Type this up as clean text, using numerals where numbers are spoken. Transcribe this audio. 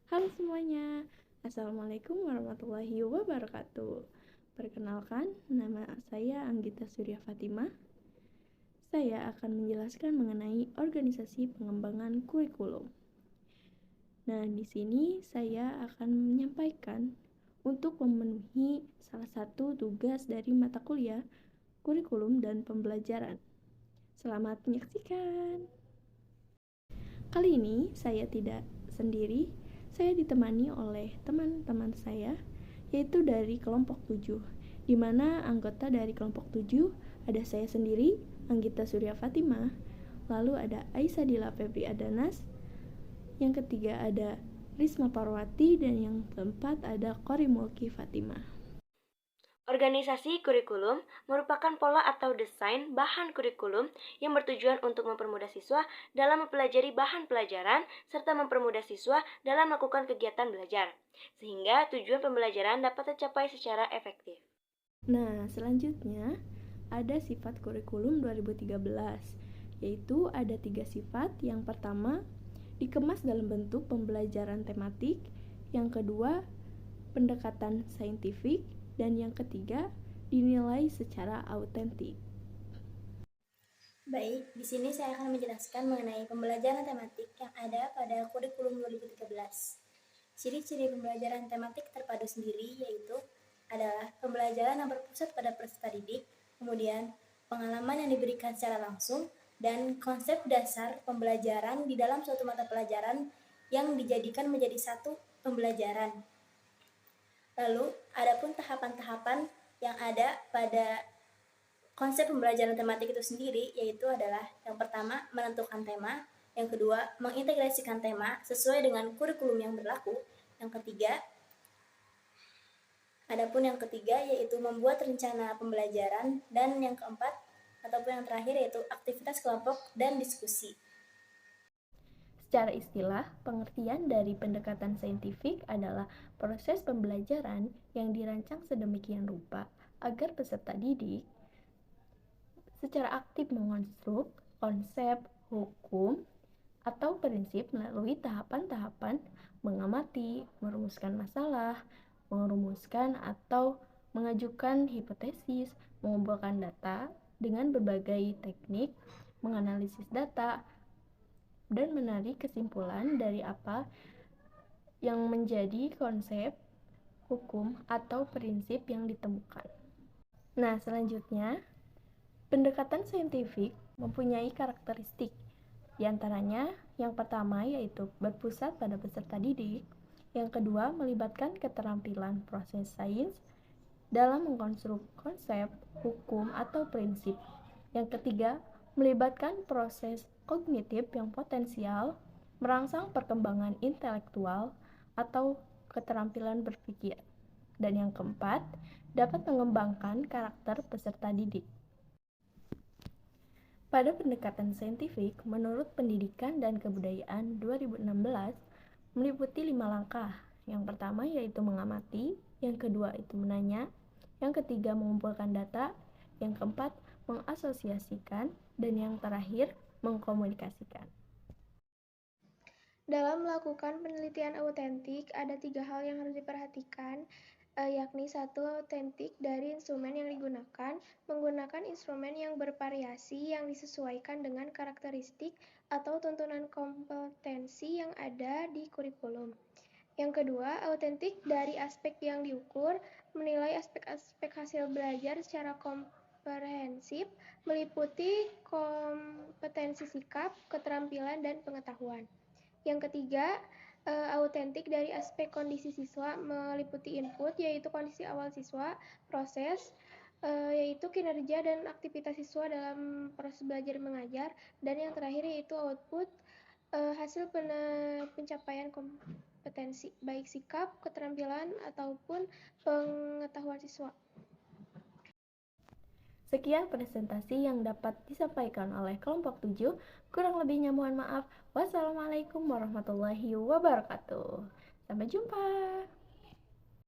Halo semuanya, Assalamualaikum warahmatullahi wabarakatuh. Perkenalkan, nama saya Anggita Surya Fatimah. Saya akan menjelaskan mengenai organisasi pengembangan kurikulum. Nah, di sini saya akan menyampaikan untuk memenuhi salah satu tugas dari mata kuliah kurikulum dan pembelajaran. Selamat menyaksikan. Kali ini saya tidak sendiri, saya ditemani oleh teman-teman saya, yaitu dari kelompok 7, di mana anggota dari kelompok 7 ada saya sendiri, Anggita Surya Fatimah, lalu ada Aisyadila Febri Adanas, yang ketiga ada Risma Parwati, dan yang keempat ada Qori Mulki Fatimah. Organisasi kurikulum merupakan pola atau desain bahan kurikulum yang bertujuan untuk mempermudah siswa dalam mempelajari bahan pelajaran serta mempermudah siswa dalam melakukan kegiatan belajar, sehingga tujuan pembelajaran dapat tercapai secara efektif. Nah, selanjutnya ada sifat kurikulum 2013, yaitu ada 3 sifat. Yang pertama, dikemas dalam bentuk pembelajaran tematik. Yang kedua, pendekatan saintifik. Dan yang ketiga, dinilai secara autentik. Baik, di sini saya akan menjelaskan mengenai pembelajaran tematik yang ada pada kurikulum 2013. Ciri-ciri pembelajaran tematik terpadu sendiri yaitu adalah pembelajaran yang berpusat pada peserta didik, kemudian pengalaman yang diberikan secara langsung, dan konsep dasar pembelajaran di dalam suatu mata pelajaran yang dijadikan menjadi satu pembelajaran. Lalu, adapun tahapan-tahapan yang ada pada konsep pembelajaran tematik itu sendiri yaitu adalah yang pertama menentukan tema, yang kedua mengintegrasikan tema sesuai dengan kurikulum yang berlaku, yang ketiga yaitu membuat rencana pembelajaran, dan yang keempat ataupun yang terakhir yaitu aktivitas kelompok dan diskusi. Secara istilah, pengertian dari pendekatan saintifik adalah proses pembelajaran yang dirancang sedemikian rupa agar peserta didik secara aktif mengonstruk konsep, hukum, atau prinsip melalui tahapan-tahapan mengamati, merumuskan masalah, merumuskan atau mengajukan hipotesis, mengumpulkan data dengan berbagai teknik, menganalisis data, dan menarik kesimpulan dari apa yang menjadi konsep, hukum, atau prinsip yang ditemukan. Nah, selanjutnya, pendekatan saintifik mempunyai karakteristik. Di antaranya, yang pertama yaitu berpusat pada peserta didik, yang kedua melibatkan keterampilan proses sains dalam mengkonstruk konsep, hukum, atau prinsip, yang ketiga melibatkan proses kognitif yang potensial, merangsang perkembangan intelektual atau keterampilan berpikir, dan yang keempat dapat mengembangkan karakter peserta didik. Pada pendekatan saintifik, menurut Pendidikan dan Kebudayaan 2016, meliputi 5 langkah. Yang pertama yaitu mengamati, yang kedua itu menanya, yang ketiga mengumpulkan data, yang keempat mengasosiasikan, dan yang terakhir mengkomunikasikan. Dalam melakukan penelitian autentik, ada 3 hal yang harus diperhatikan, yakni 1. Autentik dari instrumen yang digunakan, menggunakan instrumen yang bervariasi yang disesuaikan dengan karakteristik atau tuntunan kompetensi yang ada di kurikulum. Yang kedua, autentik dari aspek yang diukur, menilai aspek-aspek hasil belajar secara komprehensif, meliputi kompetensi sikap, keterampilan, dan pengetahuan. Yang ketiga, autentik dari aspek kondisi siswa, meliputi input, yaitu kondisi awal siswa, proses, yaitu kinerja dan aktivitas siswa dalam proses belajar mengajar, dan yang terakhir yaitu output, hasil pencapaian kompetensi, baik sikap, keterampilan, ataupun pengetahuan siswa. Sekian presentasi yang dapat disampaikan oleh kelompok 7. Kurang lebihnya mohon maaf. Wassalamualaikum warahmatullahi wabarakatuh. Sampai jumpa.